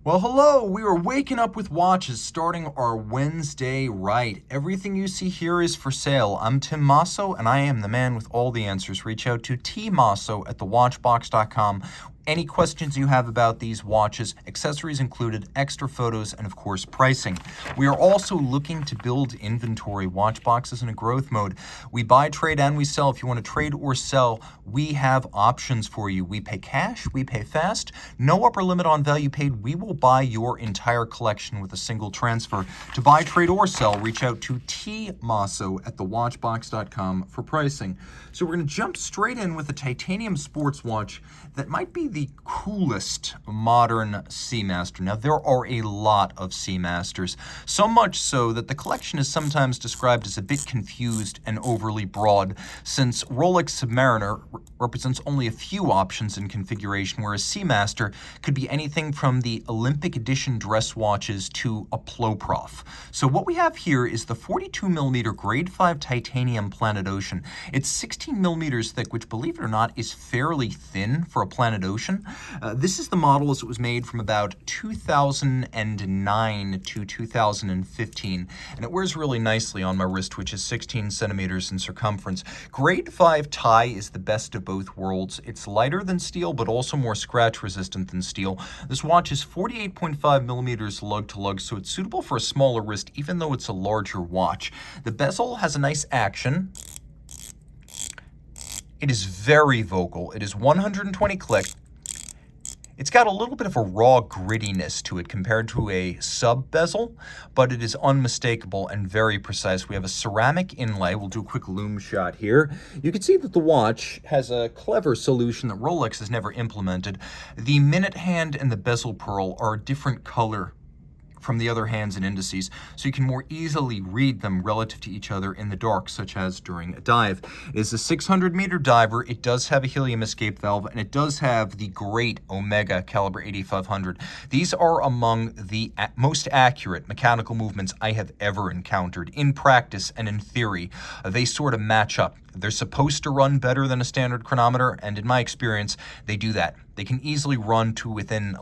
Well, hello! We are waking up with watches, starting our Wednesday right. Everything you see here is for sale. I'm tmosso, and I am the man with all the answers. Reach out to tmosso at thewatchbox.com. Any questions you have about these watches, accessories included, extra photos, and of course pricing. We are also looking to build inventory. Watchbox is in a growth mode. We buy, trade, and we sell. If you want to trade or sell, we have options for you. We pay cash, we pay fast, no upper limit on value paid. We will buy your entire collection with a single transfer. To buy, trade, or sell, reach out to tmosso at thewatchbox.com for pricing. So we're going to jump straight in with a titanium sports watch that might be the coolest modern Seamaster. Now, there are a lot of Seamasters, so much so that the collection is sometimes described as a bit confused and overly broad, since Rolex Submariner represents only a few options in configuration, whereas Seamaster could be anything from the Olympic edition dress watches to a Ploprof. So what we have here is the 42mm grade 5 titanium Planet Ocean. It's 16 millimeters thick, which, believe it or not, is fairly thin for a Planet Ocean. This is the model as it was made from about 2009 to 2015, and it wears really nicely on my wrist, which is 16 centimeters in circumference. Grade 5 tie is the best of both worlds. It's lighter than steel, but also more scratch resistant than steel. This watch is 48.5 millimeters lug to lug, so it's suitable for a smaller wrist, even though it's a larger watch. The bezel has a nice action. It is very vocal. It is 120 click. It's got a little bit of a raw grittiness to it compared to a sub bezel, but it is unmistakable and very precise. We have a ceramic inlay. We'll do a quick loom shot here. You can see that the watch has a clever solution that Rolex has never implemented. The minute hand and the bezel pearl are a different color from the other hands and indices, so you can more easily read them relative to each other in the dark, such as during a dive. It is a 600-meter diver. It does have a helium escape valve, and it does have the great Omega caliber 8500. These are among the most accurate mechanical movements I have ever encountered. In practice and in theory, they sort of match up. They're supposed to run better than a standard chronometer, and in my experience, they do that. They can easily run to within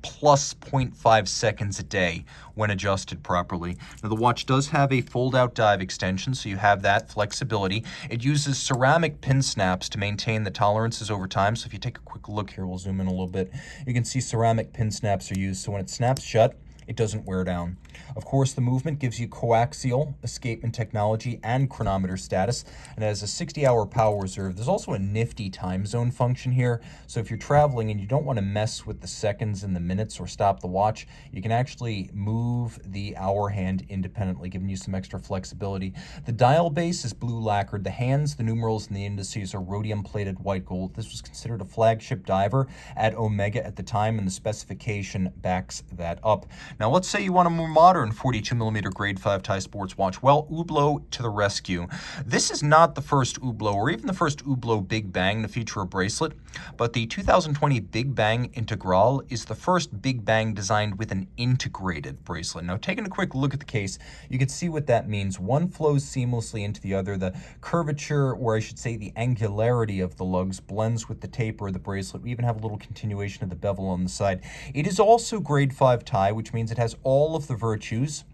plus 0.5 seconds a day when adjusted properly. Now, the watch does have a fold-out dive extension, so you have that flexibility. It uses ceramic pin snaps to maintain the tolerances over time. So if you take a quick look here, we'll zoom in a little bit. You can see ceramic pin snaps are used, so when it snaps shut, it doesn't wear down. Of course, the movement gives you coaxial escapement technology and chronometer status, and it has a 60-hour power reserve. There's also a nifty time zone function here, so if you're traveling and you don't want to mess with the seconds and the minutes or stop the watch, you can actually move the hour hand independently, giving you some extra flexibility. The dial base is blue lacquered. The hands, the numerals, and the indices are rhodium-plated white gold. This was considered a flagship diver at Omega at the time, and the specification backs that up. Now, let's say you want a more modern 42mm grade 5 tie sports watch. Well, Hublot to the rescue. This is not the first Hublot or even the first Hublot Big Bang to feature a bracelet, but the 2020 Big Bang Integral is the first Big Bang designed with an integrated bracelet. Now, taking a quick look at the case, you can see what that means. One flows seamlessly into the other. The curvature, or I should say the angularity of the lugs, blends with the taper of the bracelet. We even have a little continuation of the bevel on the side. It is also grade 5 tie, which means it has all of the virtues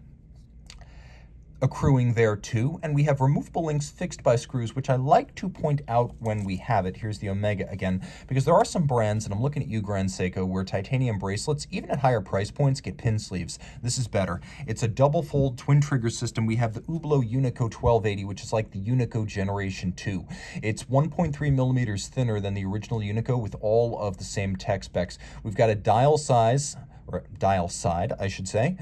accruing there too, and we have removable links fixed by screws, which I like to point out when we have it. Here's the Omega again, because there are some brands, and I'm looking at you, Grand Seiko, where titanium bracelets, even at higher price points, get pin sleeves. This is better. It's a double fold twin trigger system. We have the Hublot Unico 1280, which is like the Unico Generation 2. It's 1.3 millimeters thinner than the original Unico with all of the same tech specs. We've got a dial size, or dial side, I should say,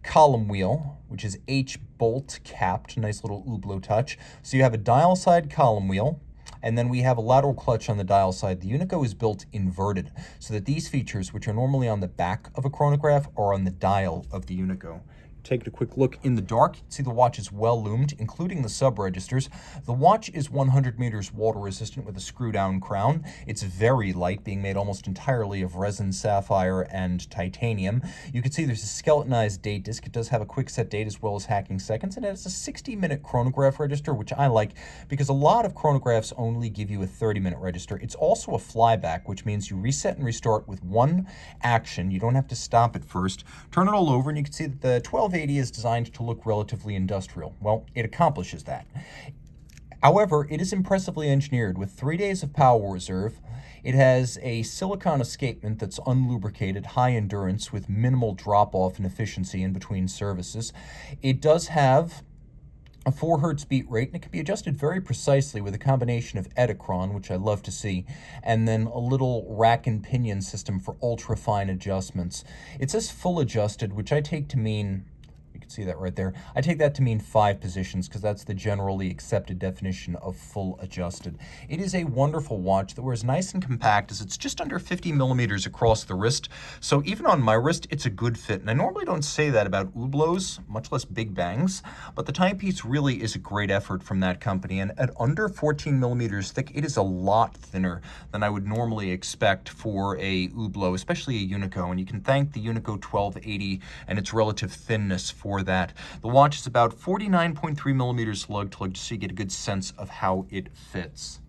column wheel, which is H-bolt capped, nice little Hublot touch. So you have a dial side column wheel, and then we have a lateral clutch on the dial side. The Unico is built inverted, so that these features, which are normally on the back of a chronograph, are on the dial of the Unico. Take a quick look in the dark. You can see the watch is well loomed, including the sub-registers. The watch is 100 meters water resistant with a screw-down crown. It's very light, being made almost entirely of resin, sapphire, and titanium. You can see there's a skeletonized date disc. It does have a quick set date as well as hacking seconds, and it has a 60-minute chronograph register, which I like because a lot of chronographs only give you a 30-minute register. It's also a flyback, which means you reset and restart with one action. You don't have to stop it first. Turn it all over, and you can see that the 1280 is designed to look relatively industrial. Well, it accomplishes that. However, it is impressively engineered with 3 days of power reserve. It has a silicone escapement that's unlubricated, high endurance with minimal drop-off and efficiency in between services. It does have a 4 hertz beat rate, and it can be adjusted very precisely with a combination of Edelchron, which I love to see, and then a little rack and pinion system for ultra-fine adjustments. It says full adjusted, which I take to mean, you can see that right there, I take that to mean 5 positions because that's the generally accepted definition of full adjusted. It is a wonderful watch that wears nice and compact as it's just under 50 millimeters across the wrist. So even on my wrist, it's a good fit. And I normally don't say that about Hublots, much less Big Bangs, but the timepiece really is a great effort from that company. And at under 14 millimeters thick, it is a lot thinner than I would normally expect for a Hublot, especially a Unico. And you can thank the Unico 1280 and its relative thinness for that. The watch is about 49.3 millimeters lug to lug, just so you get a good sense of how it fits.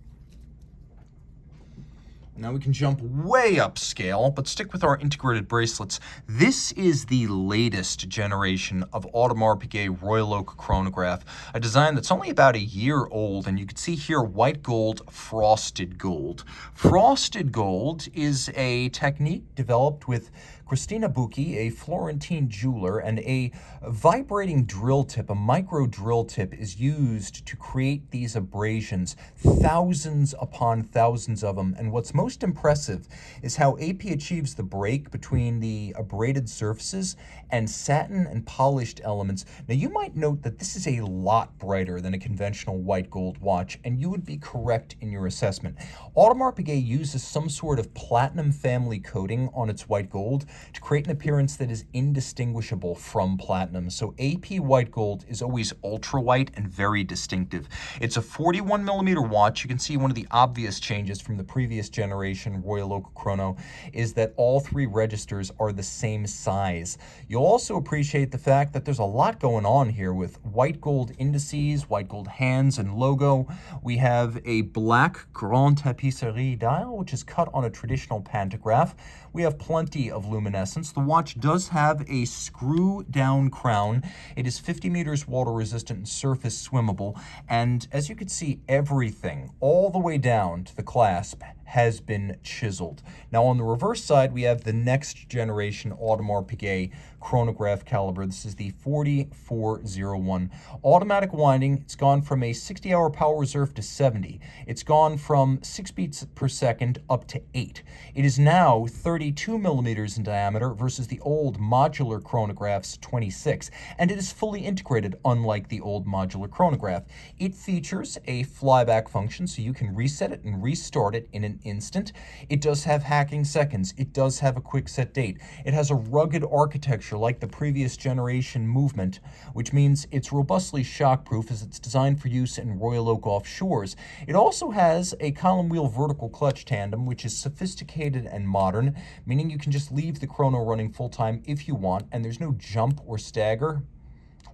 Now we can jump way upscale, but stick with our integrated bracelets. This is the latest generation of Audemars Piguet Royal Oak chronograph, a design that's only about a year old, and you can see here white gold, frosted gold. Frosted gold is a technique developed with Cristina Bucchi, a Florentine jeweler, and a vibrating drill tip, a micro drill tip, is used to create these abrasions, thousands upon thousands of them. And what's most impressive is how AP achieves the break between the abraded surfaces and satin and polished elements. Now you might note that this is a lot brighter than a conventional white gold watch, and you would be correct in your assessment. Audemars Piguet uses some sort of platinum family coating on its white gold to create an appearance that is indistinguishable from platinum. So AP white gold is always ultra white and very distinctive. It's a 41 millimeter watch. You can see one of the obvious changes from the previous generation Royal Oak chrono is that all 3 registers are the same size. You'll also appreciate the fact that there's a lot going on here with white gold indices, white gold hands and logo. We have a black Grande Tapisserie dial, which is cut on a traditional pantograph. We have plenty of luminescence. The watch does have a screw-down crown. It is 50 meters water resistant and surface swimmable. And as you can see, everything all the way down to the clasp has been chiseled. Now on the reverse side, we have the next generation Audemars Piguet chronograph caliber. This is the 4401. Automatic winding. It's gone from a 60-hour power reserve to 70. It's gone from 6 beats per second up to 8. It is now 32 millimeters in diameter versus the old modular chronograph's 26, and it is fully integrated, unlike the old modular chronograph. It features a flyback function, so you can reset it and restart it in an instant. It does have hacking seconds. It does have a quick set date. It has a rugged architecture like the previous generation movement, which means it's robustly shockproof as it's designed for use in Royal Oak offshores. It also has a column wheel vertical clutch tandem, which is sophisticated and modern, meaning you can just leave the chrono running full time if you want, and there's no jump or stagger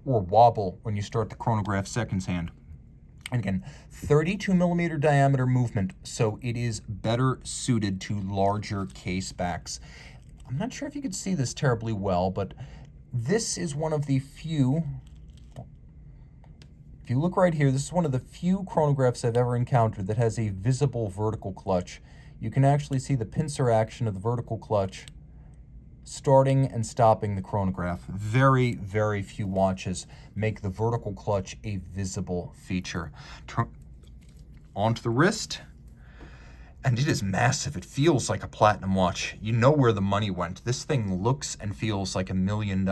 or wobble when you start the chronograph seconds hand. And again, 32 millimeter diameter movement, so it is better suited to larger case backs. I'm not sure if you could see this terribly well, but this is one of the few, if you look right here, this is one of the few chronographs I've ever encountered that has a visible vertical clutch. You can actually see the pincer action of the vertical clutch starting and stopping the chronograph. Very, very few watches make the vertical clutch a visible feature. Onto the wrist, and it is massive. It feels like a platinum watch. You know where the money went. This thing looks and feels like $1 million.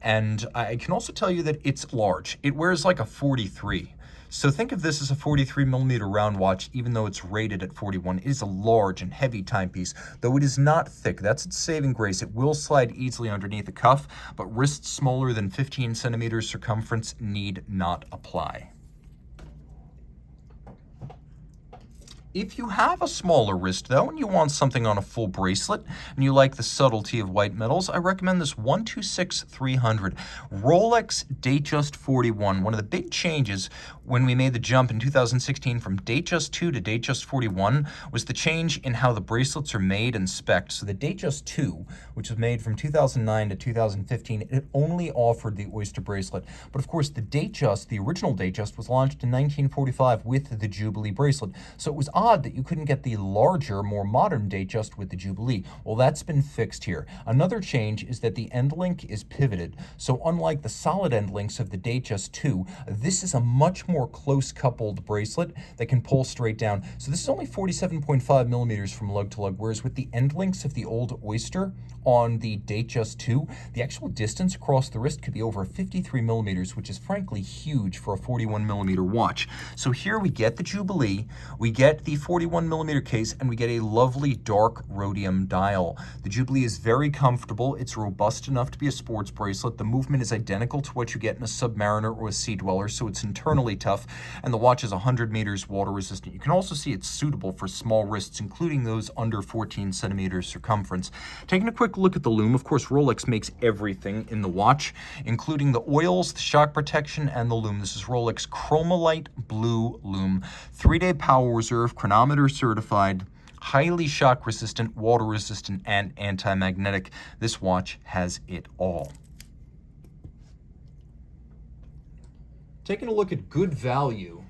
And I can also tell you that it's large. It wears like a 43. So think of this as a 43mm round watch, even though it's rated at 41. It is a large and heavy timepiece, though it is not thick. That's its saving grace. It will slide easily underneath the cuff, but wrists smaller than 15 centimeters circumference need not apply. If you have a smaller wrist, though, and you want something on a full bracelet, and you like the subtlety of white metals, I recommend this 126300 Rolex Datejust 41. One of the big changes when we made the jump in 2016 from Datejust 2 to Datejust 41 was the change in how the bracelets are made and spec'd. So the Datejust 2, which was made from 2009 to 2015, it only offered the Oyster bracelet. But of course, the Datejust, the original Datejust, was launched in 1945 with the Jubilee bracelet. So it was odd that you couldn't get the larger, more modern Datejust with the Jubilee. Well, that's been fixed here. Another change is that the end link is pivoted. So unlike the solid end links of the Datejust 2, this is a much more close coupled bracelet that can pull straight down. So this is only 47.5 millimeters from lug to lug, whereas with the end links of the old Oyster on the Datejust 2, the actual distance across the wrist could be over 53 millimeters, which is frankly huge for a 41mm watch. So here we get the Jubilee, we get the 41mm case, and we get a lovely dark rhodium dial. The Jubilee is very comfortable. It's robust enough to be a sports bracelet. The movement is identical to what you get in a Submariner or a Sea Dweller, so it's internally tough, and the watch is 100 meters water resistant. You can also see it's suitable for small wrists, including those under 14 centimeters circumference. Taking a quick look at the lume, of course, Rolex makes everything in the watch, including the oils, the shock protection, and the lume. This is Rolex Chromolite Blue Lume. 3-day power reserve, chronometer certified, highly shock resistant, water resistant, and anti-magnetic. This watch has it all. Taking a look at good value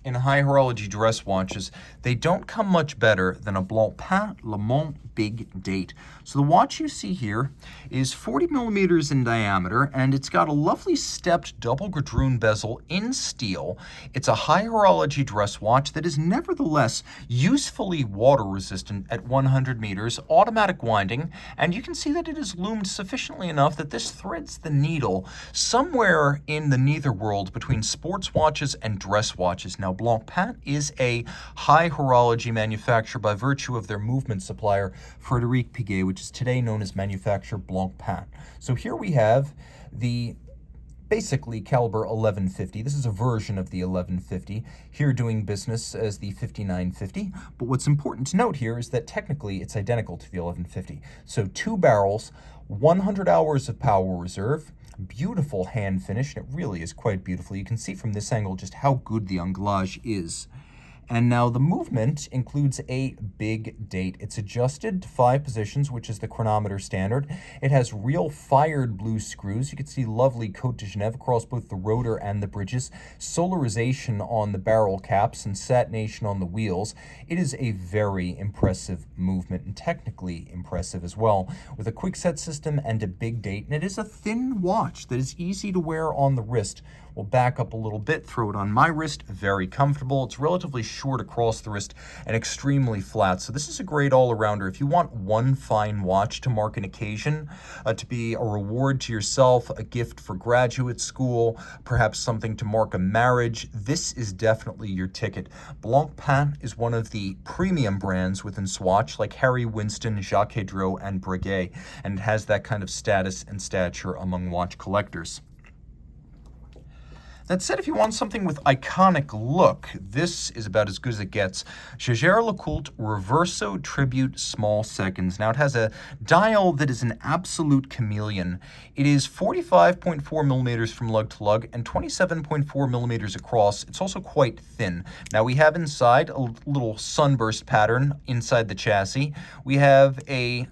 in high horology dress watches, they don't come much better than a Blancpain Big Date. So the watch you see here is 40 millimeters in diameter, and it's got a lovely stepped double gadroon bezel in steel. It's a high horology dress watch that is nevertheless usefully water resistant at 100 meters, automatic winding, and you can see that it is loomed sufficiently enough that this threads the needle somewhere in the neither world between sports watches and dress watches. Now, Blancpain is a high horology manufacturer by virtue of their movement supplier, Frédéric Piguet, which is today known as manufacturer Blancpain. So here we have the basically caliber 1150. This is a version of the 1150, here doing business as the 5950. But what's important to note here is that technically it's identical to the 1150. So 2 barrels, 100 hours of power reserve, beautiful hand finish, and it really is quite beautiful. You can see from this angle just how good the anglage is. And now the movement includes a big date. It's adjusted to 5 positions, which is the chronometer standard. It has real fired blue screws. You can see lovely Côte de Genève across both the rotor and the bridges, solarization on the barrel caps, and satination on the wheels. It is a very impressive movement, and technically impressive as well, with a quick set system and a big date. And it is a thin watch that is easy to wear on the wrist. We'll back up a little bit, throw it on my wrist, very comfortable. It's relatively short across the wrist and extremely flat. So this is a great all-arounder. If you want one fine watch to mark an occasion, to be a reward to yourself, a gift for graduate school, perhaps something to mark a marriage, this is definitely your ticket. Blancpain is one of the premium brands within Swatch, like Harry Winston, Jacques Hedreau, and Breguet, and it has that kind of status and stature among watch collectors. That said, if you want something with iconic look, this is about as good as it gets. JaegerLeCoultConstant Reverso Tribute Small Seconds. Now, it has a dial that is an absolute chameleon. It is 45.4 millimeters from lug to lug and 27.4 millimeters across. It's also quite thin. Now, we have inside a little sunburst pattern inside the chassis. We have a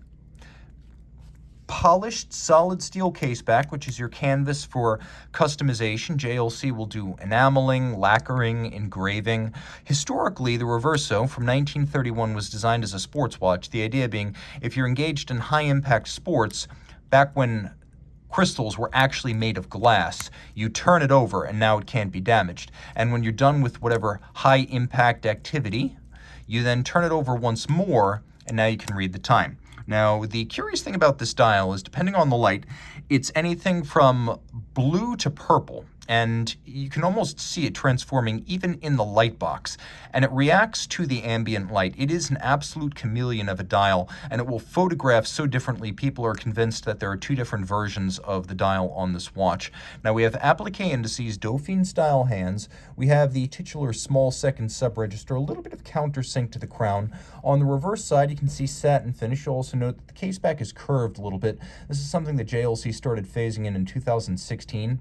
polished solid steel case back, which is your canvas for customization. JLC will do enameling, lacquering, engraving. Historically, the Reverso from 1931 was designed as a sports watch, the idea being if you're engaged in high-impact sports, back when crystals were actually made of glass, you turn it over and now it can't be damaged. And when you're done with whatever high-impact activity, you then turn it over once more and now you can read the time. Now, the curious thing about this dial is, depending on the light, it's anything from blue to purple. and you can almost see it transforming even in the light box. And it reacts to the ambient light. It is an absolute chameleon of a dial, and it will photograph so differently, people are convinced that there are two different versions of the dial on this watch. Now we have applique indices, Dauphine style hands. We have the titular small second sub-register, a little bit of countersink to the crown. On the reverse side, you can see satin finish. You'll also note that the case back is curved a little bit. This is something that JLC started phasing in 2016.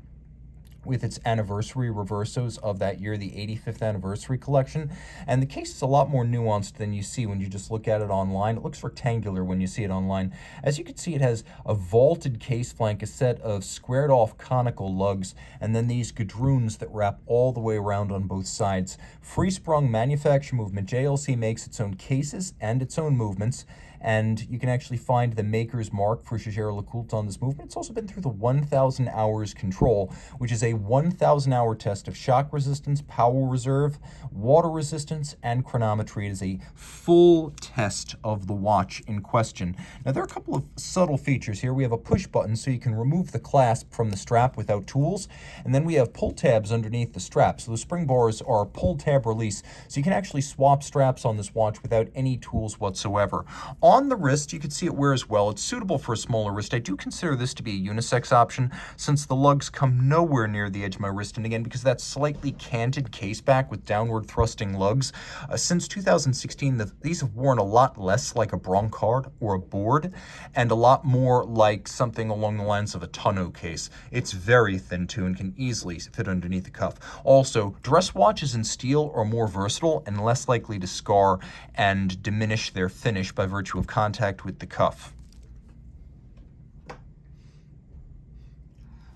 With its anniversary reversos of that year, the 85th anniversary collection. And the case is a lot more nuanced than you see when you just look at it online. It looks rectangular when you see it online. As you can see, it has a vaulted case flank, a set of squared off conical lugs, and then these gadroons that wrap all the way around on both sides. Free sprung manufacture movement. JLC makes its own cases and its own movements. And you can actually find the maker's mark for JaegerLeCoultConstant on this movement. It's also been through the 1,000 hours control, which is a 1,000 hour test of shock resistance, power reserve, water resistance, and chronometry. It is a full test of the watch in question. Now, there are a couple of subtle features here. We have a push button so you can remove the clasp from the strap without tools. And then we have pull tabs underneath the strap. So the spring bars are pull tab release. So you can actually swap straps on this watch without any tools whatsoever. On the wrist, you can see it wears well. It's suitable for a smaller wrist. I do consider this to be a unisex option since the lugs come nowhere near the edge of my wrist. And again, because that slightly canted case back with downward thrusting lugs, since 2016, these have worn a lot less like a Brancard or a board and a lot more like something along the lines of a tonneau case. It's very thin too and can easily fit underneath the cuff. Also, dress watches in steel are more versatile and less likely to scar and diminish their finish by virtue of contact with the cuff.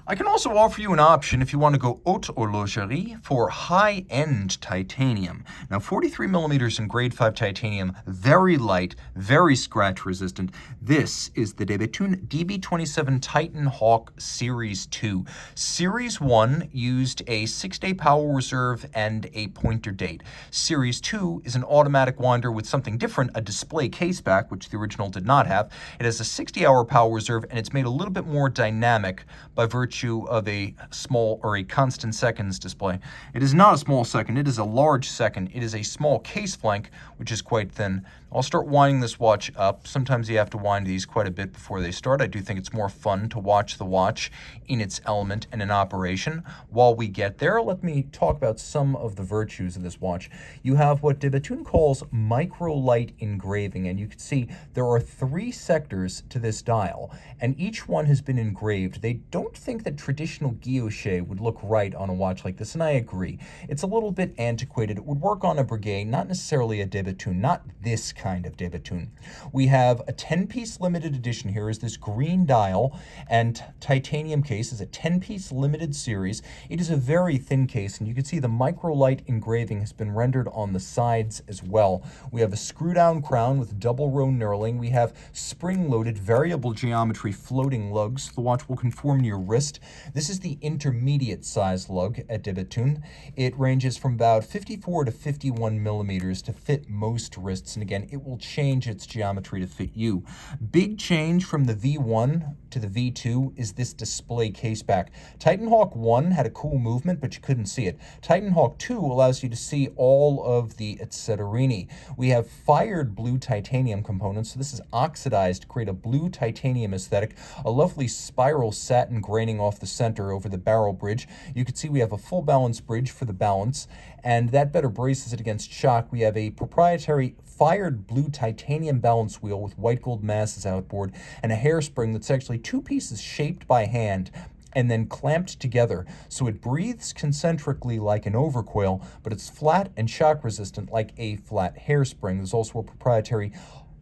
I can also offer you an option if you want to go haute horlogerie for high-end titanium. Now, 43 millimeters in grade 5 titanium, very light, very scratch resistant. This is the Debetune DB27 TitanHawk Series 2. Series 1 used a 6-day power reserve and a pointer date. Series 2 is an automatic winder with something different, a display case back, which the original did not have. It has a 60-hour power reserve, and it's made a little bit more dynamic by virtue of a small or a constant seconds display. It is not a small second, it is a large second. It is a small case flank, which is quite thin. I'll start winding this watch up. Sometimes you have to wind these quite a bit before they start. I do think it's more fun to watch the watch in its element and in operation. While we get there, let me talk about some of the virtues of this watch. You have what Debetune calls micro-light engraving, and you can see there are 3 sectors to this dial, and each one has been engraved. They don't think that traditional guilloche would look right on a watch like this, and I agree. It's a little bit antiquated. It would work on a Breguet, not necessarily a Debetune, not this kind of Debetune. We have a 10-piece limited edition here is this green dial, and titanium case is a 10-piece limited series. It is a very thin case, and you can see the micro-light engraving has been rendered on the sides as well. We have a screw-down crown with double row knurling. We have spring-loaded variable geometry floating lugs. The watch will conform to your wrist. This is the intermediate size lug at Debetune. It ranges from about 54 to 51 millimeters to fit most wrists, and again, it will change its geometry to fit you. Big change from the V1 to the V2 is this display case back. TitanHawk 1 had a cool movement, but you couldn't see it. TitanHawk 2 allows you to see all of the etceterini. We have fired blue titanium components, so this is oxidized to create a blue titanium aesthetic, a lovely spiral satin graining off the center over the barrel bridge. You can see we have a full balance bridge for the balance, and that better braces it against shock. We have a proprietary fired blue titanium balance wheel with white gold masses outboard and a hairspring that's actually 2 pieces shaped by hand and then clamped together, so it breathes concentrically like an overcoil, but it's flat and shock resistant like a flat hairspring. There's also a proprietary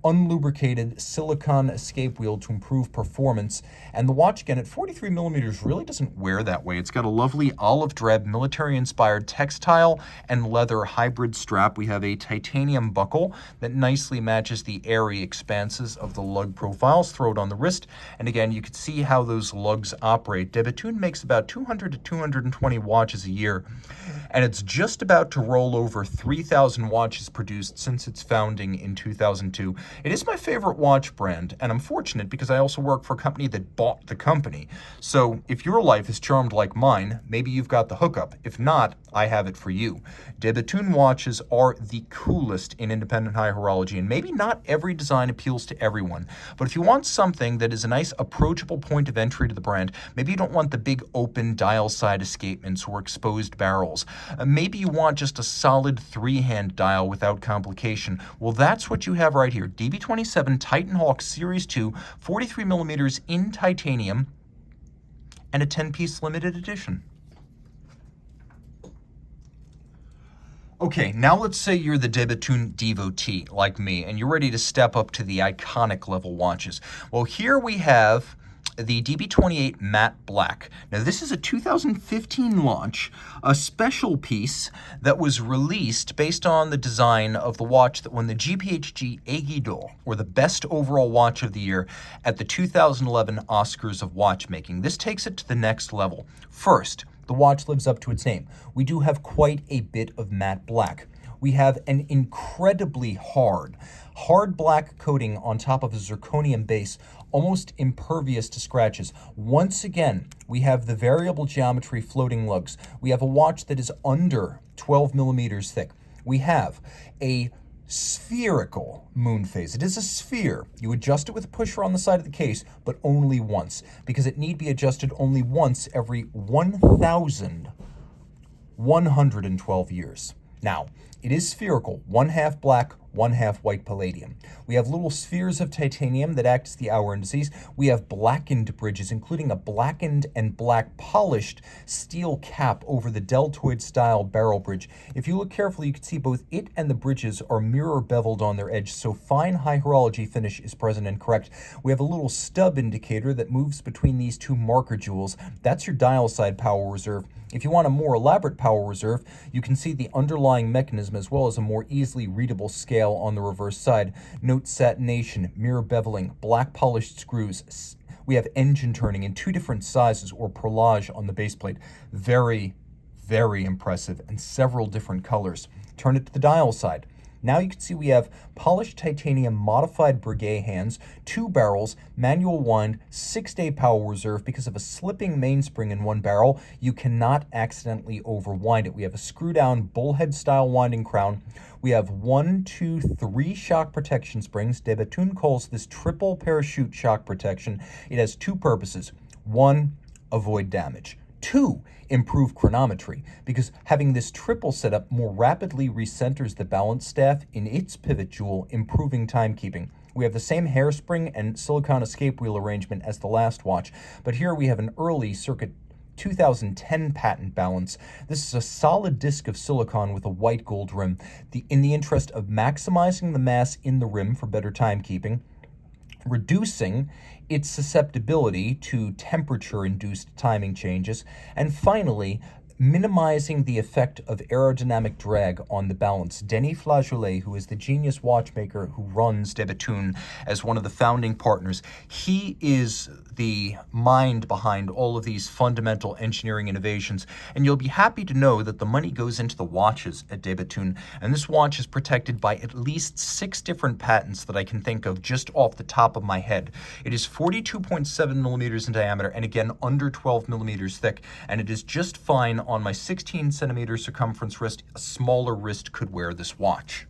unlubricated silicone escape wheel to improve performance. And the watch, again, at 43 millimeters, really doesn't wear that way. It's got a lovely olive drab military-inspired textile and leather hybrid strap. We have a titanium buckle that nicely matches the airy expanses of the lug profiles. Throw it on the wrist, and again, you can see how those lugs operate. Debetune makes about 200 to 220 watches a year, and it's just about to roll over 3,000 watches produced since its founding in 2002. It is my favorite watch brand, and I'm fortunate because I also work for a company that bought the company. So if your life is charmed like mine, maybe you've got the hookup. If not, I have it for you. Debatoon watches are the coolest in independent high horology, and maybe not every design appeals to everyone. But if you want something that is a nice approachable point of entry to the brand, maybe you don't want the big open dial side escapements or exposed barrels. Maybe you want just a solid 3-hand dial without complication. Well, that's what you have right here. DB27 TitanHawk Series 2, 43 millimeters in titanium, and a 10-piece limited edition. Okay, now let's say you're the Debatoon devotee like me, and you're ready to step up to the iconic level watches. Well, here we have the DB28 Matte Black. Now, this is a 2015 launch, a special piece that was released based on the design of the watch that won the GPHG Aiguille d'Or, or the Best Overall Watch of the Year, at the 2011 Oscars of Watchmaking. This takes it to the next level. First, the watch lives up to its name. We do have quite a bit of matte black. We have an incredibly hard black coating on top of a zirconium base, almost impervious to scratches. Once again, we have the variable geometry floating lugs. We have a watch that is under 12 millimeters thick. We have a spherical moon phase. It is a sphere. You adjust it with a pusher on the side of the case, but only once, because it need be adjusted only once every 1,112 years. Now, it is spherical, 1/2 black, 1/2 white palladium. We have little spheres of titanium that act as the hour indices. We have blackened bridges, including a blackened and black polished steel cap over the deltoid style barrel bridge. If you look carefully, you can see both it and the bridges are mirror beveled on their edge, so fine high horology finish is present and correct. We have a little stub indicator that moves between these two marker jewels. That's your dial side power reserve. If you want a more elaborate power reserve, you can see the underlying mechanism as well as a more easily readable scale on the reverse side. Note satination, mirror beveling, black polished screws. We have engine turning in 2 different sizes or perlage on the base plate. Very, very impressive, and several different colors. Turn it to the dial side. Now you can see we have polished titanium modified Breguet hands, 2 barrels, manual wind, 6-day power reserve. Because of a slipping mainspring in one barrel, you cannot accidentally overwind it. We have a screw down bullhead style winding crown. We have 1, 2, 3 shock protection springs. Debatoon calls this triple parachute shock protection. It has 2 purposes. 1, avoid damage. 2, improve chronometry, because having this triple setup more rapidly recenters the balance staff in its pivot jewel, improving timekeeping. We have the same hairspring and silicone escape wheel arrangement as the last watch, but here we have an early circa 2010 patent balance. This is a solid disc of silicone with a white gold rim. In the interest of maximizing the mass in the rim for better timekeeping, reducing its susceptibility to temperature-induced timing changes, and finally, minimizing the effect of aerodynamic drag on the balance. Denis Flageolet, who is the genius watchmaker who runs Debatoon as one of the founding partners, he is the mind behind all of these fundamental engineering innovations, and you'll be happy to know that the money goes into the watches at Debatoon, and this watch is protected by at least 6 different patents that I can think of just off the top of my head. It is 42.7 millimeters in diameter, and again, under 12 millimeters thick, and it is just fine on my 16 centimeter circumference wrist. A smaller wrist could wear this watch.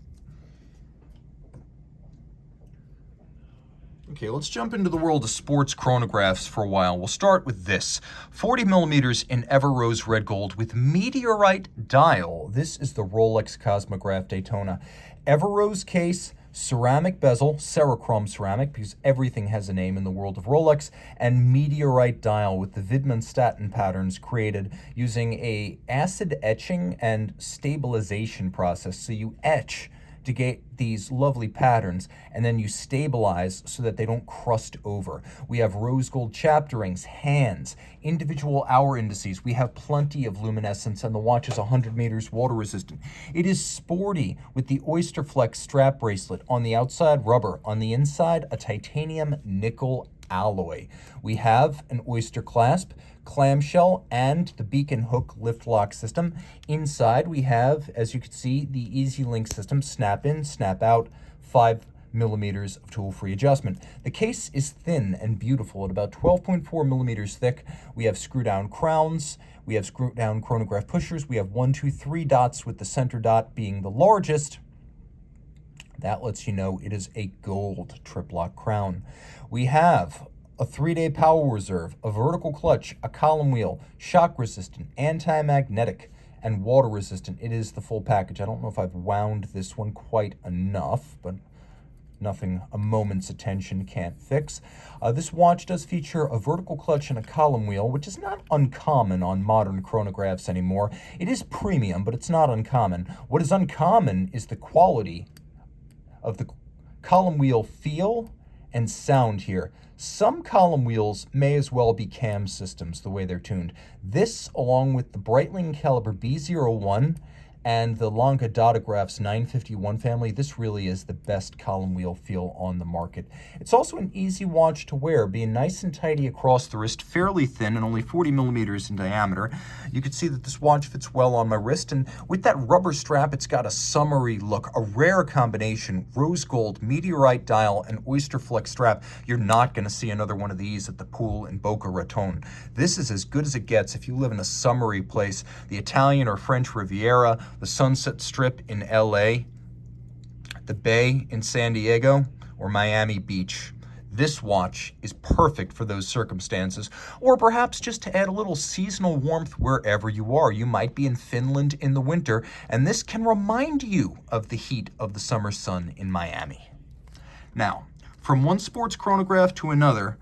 Okay, let's jump into the world of sports chronographs for a while. We'll start with this. 40 millimeters in Everose red gold with meteorite dial. This is the Rolex Cosmograph Daytona. Everose case, ceramic bezel, Cerachrome ceramic, because everything has a name in the world of Rolex, and meteorite dial with the Widmanstätten patterns created using a acid etching and stabilization process. So you etch to get these lovely patterns, and then you stabilize so that they don't crust over. We have rose gold chapterings, hands, individual hour indices. We have plenty of luminescence, and the watch is 100 meters water resistant. It is sporty with the Oyster Flex strap bracelet. On the outside, rubber. On the inside, a titanium nickel alloy. We have an Oyster clasp, clamshell, and the beacon hook lift lock system. Inside we have, as you can see, the easy link system, snap in, snap out, 5 millimeters of tool-free adjustment. The case is thin and beautiful at about 12.4 millimeters thick. We have screw-down crowns. We have screw-down chronograph pushers. We have 1, 2, 3 dots, with the center dot being the largest. That lets you know it is a gold triplock crown. We have a 3-day power reserve, a vertical clutch, a column wheel, shock resistant, anti-magnetic, and water resistant. It is the full package. I don't know if I've wound this one quite enough, but nothing a moment's attention can't fix. This watch does feature a vertical clutch and a column wheel, which is not uncommon on modern chronographs anymore. It is premium, but it's not uncommon. What is uncommon is the quality of the column wheel feel and sound here. Some column wheels may as well be cam systems, the way they're tuned. This, along with the Breitling caliber B01 and the Lange Datagraph's 951 family, this really is the best column wheel feel on the market. It's also an easy watch to wear, being nice and tidy across the wrist, fairly thin and only 40 millimeters in diameter. You can see that this watch fits well on my wrist, and with that rubber strap, it's got a summery look, a rare combination, rose gold, meteorite dial, and oyster flex strap. You're not going to see another one of these at the pool in Boca Raton. This is as good as it gets if you live in a summery place, the Italian or French Riviera, the Sunset Strip in LA, the Bay in San Diego, or Miami Beach. This watch is perfect for those circumstances, or perhaps just to add a little seasonal warmth wherever you are. You might be in Finland in the winter, and this can remind you of the heat of the summer sun in Miami. Now, from one sports chronograph to another,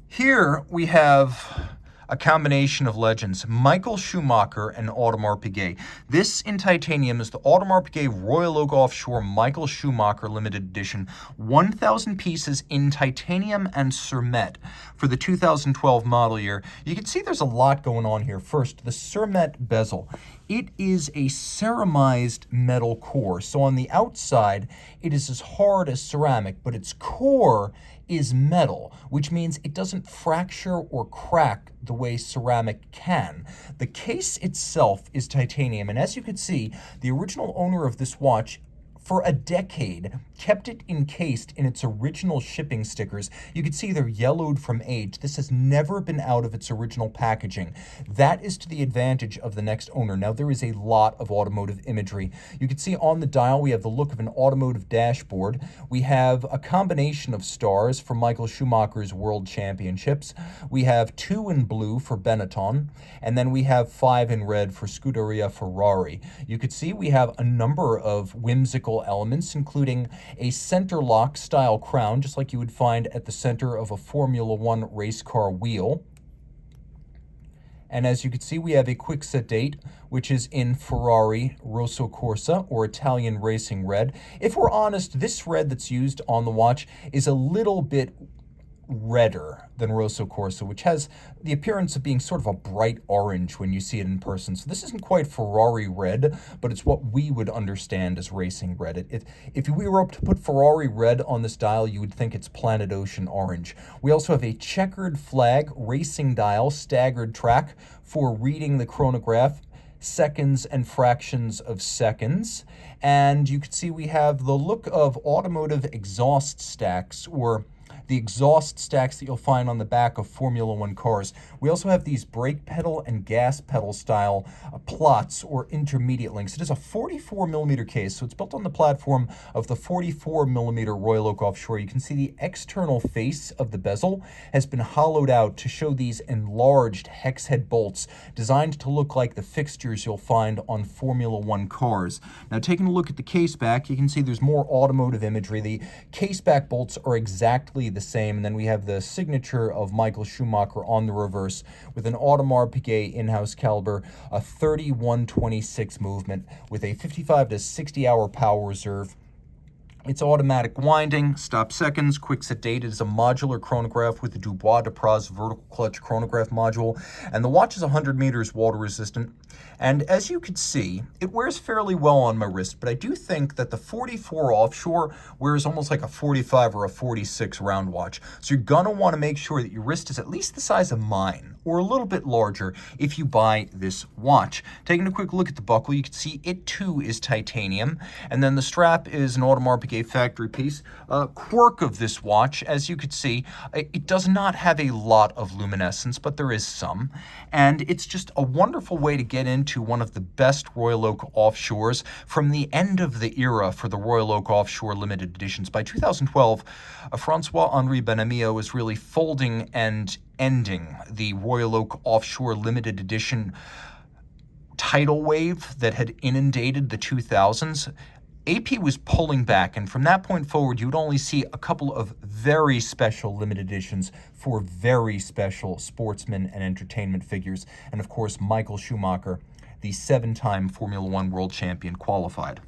here we have a combination of legends, Michael Schumacher and Audemars Piguet. This in titanium is the Audemars Piguet Royal Oak Offshore Michael Schumacher limited edition, 1,000 pieces in titanium and cermet for the 2012 model year. You can see there's a lot going on here. First, the cermet bezel. It is a ceramized metal core. So on the outside, it is as hard as ceramic, but its core is metal, which means it doesn't fracture or crack the way ceramic can. The case itself is titanium, and as you can see, the original owner of this watch for a decade kept it encased in its original shipping stickers. You can see they're yellowed from age. This has never been out of its original packaging. That is to the advantage of the next owner. Now, there is a lot of automotive imagery. You can see on the dial we have the look of an automotive dashboard. We have a combination of stars for Michael Schumacher's World Championships. We have 2 in blue for Benetton, and then we have 5 in red for Scuderia Ferrari. You can see we have a number of whimsical elements, including a center lock style crown, just like you would find at the center of a Formula One race car wheel. And as you can see, we have a quick set date, which is in Ferrari Rosso Corsa, or Italian racing red. If we're honest, this red that's used on the watch is a little bit redder than Rosso Corsa, which has the appearance of being sort of a bright orange when you see it in person. So this isn't quite Ferrari red, but it's what we would understand as racing red. If we were up to put Ferrari red on this dial, you would think it's Planet Ocean orange. We also have a checkered flag racing dial, staggered track for reading the chronograph, seconds and fractions of seconds. And you can see we have the look of automotive exhaust stacks, or the exhaust stacks that you'll find on the back of Formula One cars. We also have these brake pedal and gas pedal style plots, or intermediate links. It is a 44 millimeter case, so it's built on the platform of the 44 millimeter Royal Oak Offshore. You can see the external face of the bezel has been hollowed out to show these enlarged hex head bolts designed to look like the fixtures you'll find on Formula One cars. Now, taking a look at the case back, you can see there's more automotive imagery. The case back bolts are exactly the same, and then we have the signature of Michael Schumacher on the reverse with an Audemars Piguet in-house caliber, a 3126 movement with a 55 to 60 hour power reserve. It's automatic winding, stop seconds, quick set date. It is a modular chronograph with the Dubois de Praz vertical clutch chronograph module, and the watch is 100 meters water resistant. And as you can see, it wears fairly well on my wrist, but I do think that the 44 offshore wears almost like a 45 or a 46 round watch. So you're gonna wanna make sure that your wrist is at least the size of mine, or a little bit larger if you buy this watch. Taking a quick look at the buckle, you can see it too is titanium, and then the strap is an Audemars Piguet factory piece. Quirk of this watch, as you could see, it does not have a lot of luminescence, but there is some. And it's just a wonderful way to get into one of the best Royal Oak offshores from the end of the era for the Royal Oak offshore limited editions. By 2012, Francois-Henri Benamillo was really folding and ending the Royal Oak offshore limited edition tidal wave that had inundated the 2000s. AP was pulling back, and from that point forward, you would only see a couple of very special limited editions for very special sportsmen and entertainment figures. And of course, Michael Schumacher, the 7-time Formula One world champion, qualified.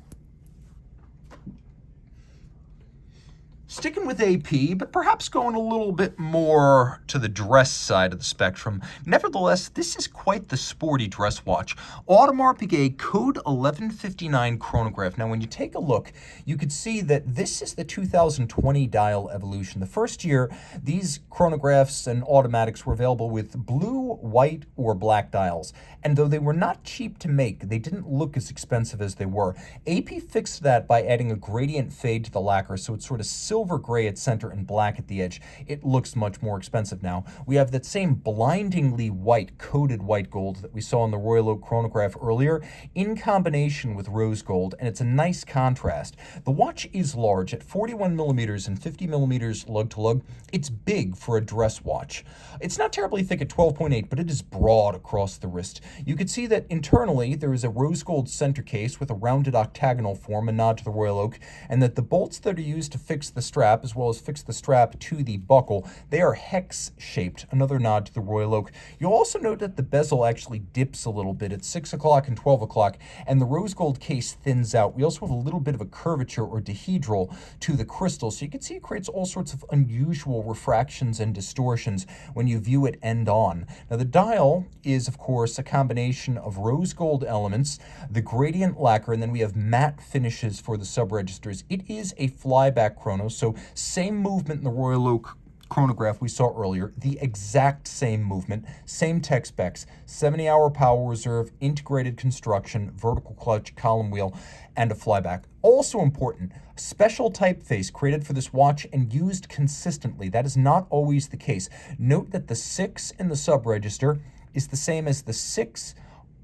Sticking with AP, but perhaps going a little bit more to the dress side of the spectrum. Nevertheless, this is quite the sporty dress watch. Audemars Piguet Code 1159 chronograph. Now, when you take a look, you could see that this is the 2020 dial evolution. The first year, these chronographs and automatics were available with blue, white, or black dials. And though they were not cheap to make, they didn't look as expensive as they were. AP fixed that by adding a gradient fade to the lacquer, so it's sort of silver gray at center and black at the edge. It looks much more expensive now. We have that same blindingly white, coated white gold that we saw in the Royal Oak chronograph earlier in combination with rose gold, and it's a nice contrast. The watch is large at 41 millimeters and 50 millimeters lug to lug. It's big for a dress watch. It's not terribly thick at 12.8, but it is broad across the wrist. You can see that internally there is a rose gold center case with a rounded octagonal form, a nod to the Royal Oak, and that the bolts that are used to fix the strap, as well as fix the strap to the buckle, they are hex-shaped, another nod to the Royal Oak. You'll also note that the bezel actually dips a little bit at 6 o'clock and 12 o'clock, and the rose gold case thins out. We also have a little bit of a curvature or dihedral to the crystal, so you can see it creates all sorts of unusual refractions and distortions when you view it end on. Now, the dial is, of course, a combination of rose gold elements, the gradient lacquer, and then we have matte finishes for the sub-registers. It is a flyback chrono, so same movement in the Royal Oak chronograph we saw earlier, the exact same movement, same tech specs, 70-hour power reserve, integrated construction, vertical clutch, column wheel, and a flyback. Also important, special typeface created for this watch and used consistently. That is not always the case. Note that the 6 in the sub-register is the same as the 6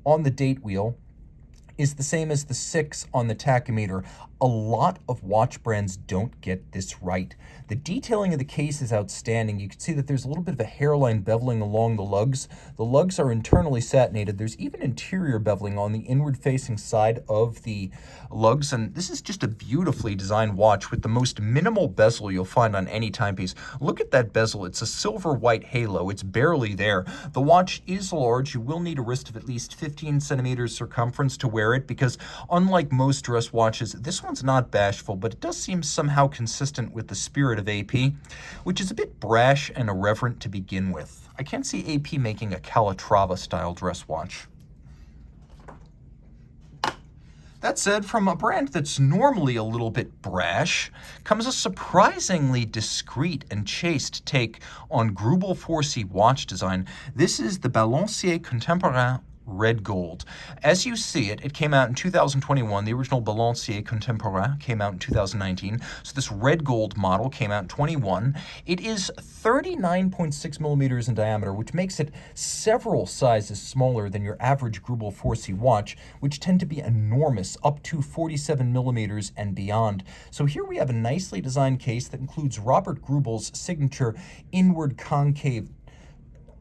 on the date wheel, is the same as the 6 on the tachometer. A lot of watch brands don't get this right. The detailing of the case is outstanding. You can see that there's a little bit of a hairline beveling along the lugs. The lugs are internally satinated. There's even interior beveling on the inward-facing side of the lugs, and this is just a beautifully designed watch with the most minimal bezel you'll find on any timepiece. Look at that bezel. It's a silver-white halo. It's barely there. The watch is large. You will need a wrist of at least 15 centimeters circumference to wear it, because unlike most dress watches, this one's not bashful, but it does seem somehow consistent with the spirit of AP, which is a bit brash and irreverent to begin with. I can't see AP making a Calatrava-style dress watch. That said, from a brand that's normally a little bit brash, comes a surprisingly discreet and chaste take on Greubel 4C watch design. This is the Balancier Contemporain red gold. As you see it, it came out in 2021. The original Balancier Contemporain came out in 2019. So this red gold model came out in 21. It is 39.6 millimeters in diameter, which makes it several sizes smaller than your average Greubel 4C watch, which tend to be enormous, up to 47 millimeters and beyond. So here we have a nicely designed case that includes Robert Greubel's signature inward concave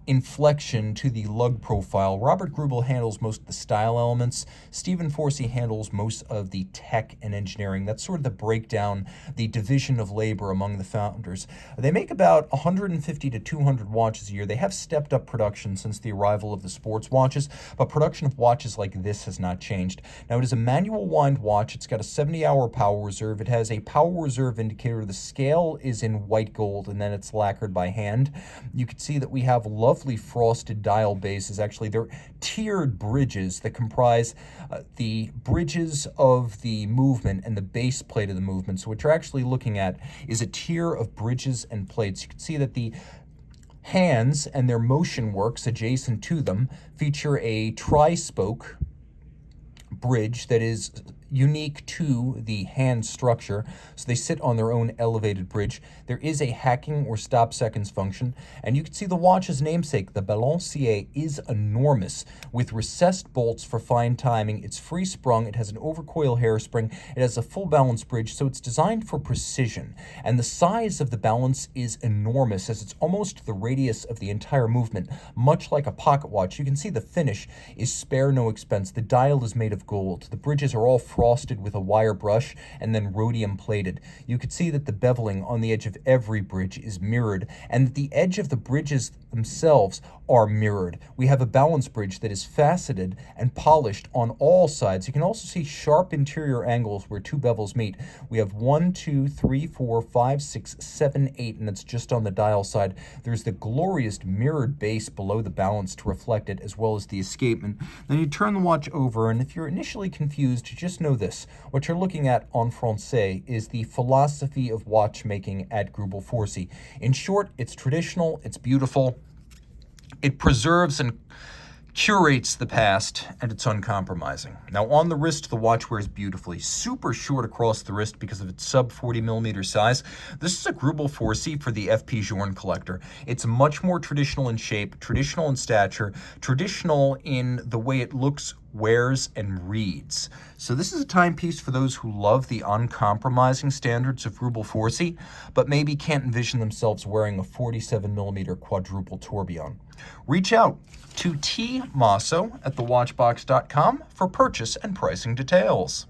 inflection to the lug profile. Robert Greubel handles most of the style elements. Stephen 4C handles most of the tech and engineering. That's sort of the breakdown, the division of labor among the founders. They make about 150 to 200 watches a year. They have stepped up production since the arrival of the sports watches, but production of watches like this has not changed. Now, it is a manual wind watch. It's got a 70-hour power reserve. It has a power reserve indicator. The scale is in white gold, and then it's lacquered by hand. You can see that we have lovely frosted dial bases. Actually, they're tiered bridges that comprise the bridges of the movement and the base plate of the movement. So what you're actually looking at is a tier of bridges and plates. You can see that the hands and their motion works adjacent to them feature a tri-spoke bridge that is unique to the hand structure, so they sit on their own elevated bridge. There is a hacking or stop seconds function, and you can see the watch's namesake, the Balancier, is enormous, with recessed bolts for fine timing. It's free sprung, it has an overcoil hairspring, it has a full balance bridge, so it's designed for precision. And the size of the balance is enormous, as it's almost the radius of the entire movement, much like a pocket watch. You can see the finish is spare no expense. The dial is made of gold. The bridges are all frosted with a wire brush and then rhodium plated. You can see that the beveling on the edge of every bridge is mirrored, and that the edge of the bridges themselves are mirrored. We have a balance bridge that is faceted and polished on all sides. You can also see sharp interior angles where two bevels meet. We have 1, 2, 3, 4, 5, 6, 7, 8, and that's just on the dial side. There's the glorious mirrored base below the balance to reflect it, as well as the escapement. Then you turn the watch over, and if you're initially confused, just know this. What you're looking at en français is the philosophy of watchmaking at Greubel Forsey. In short, it's traditional, it's beautiful, it preserves and curates the past, and it's uncompromising. Now, on the wrist, the watch wears beautifully, super short across the wrist because of its sub 40 millimeter size. This is a Greubel Forsey for the FP Journe collector. It's much more traditional in shape, traditional in stature, traditional in the way it looks, wears, and reads. So this is a timepiece for those who love the uncompromising standards of Greubel Forsey, but maybe can't envision themselves wearing a 47 millimeter quadruple tourbillon. Reach out to tmosso@thewatchbox.com for purchase and pricing details.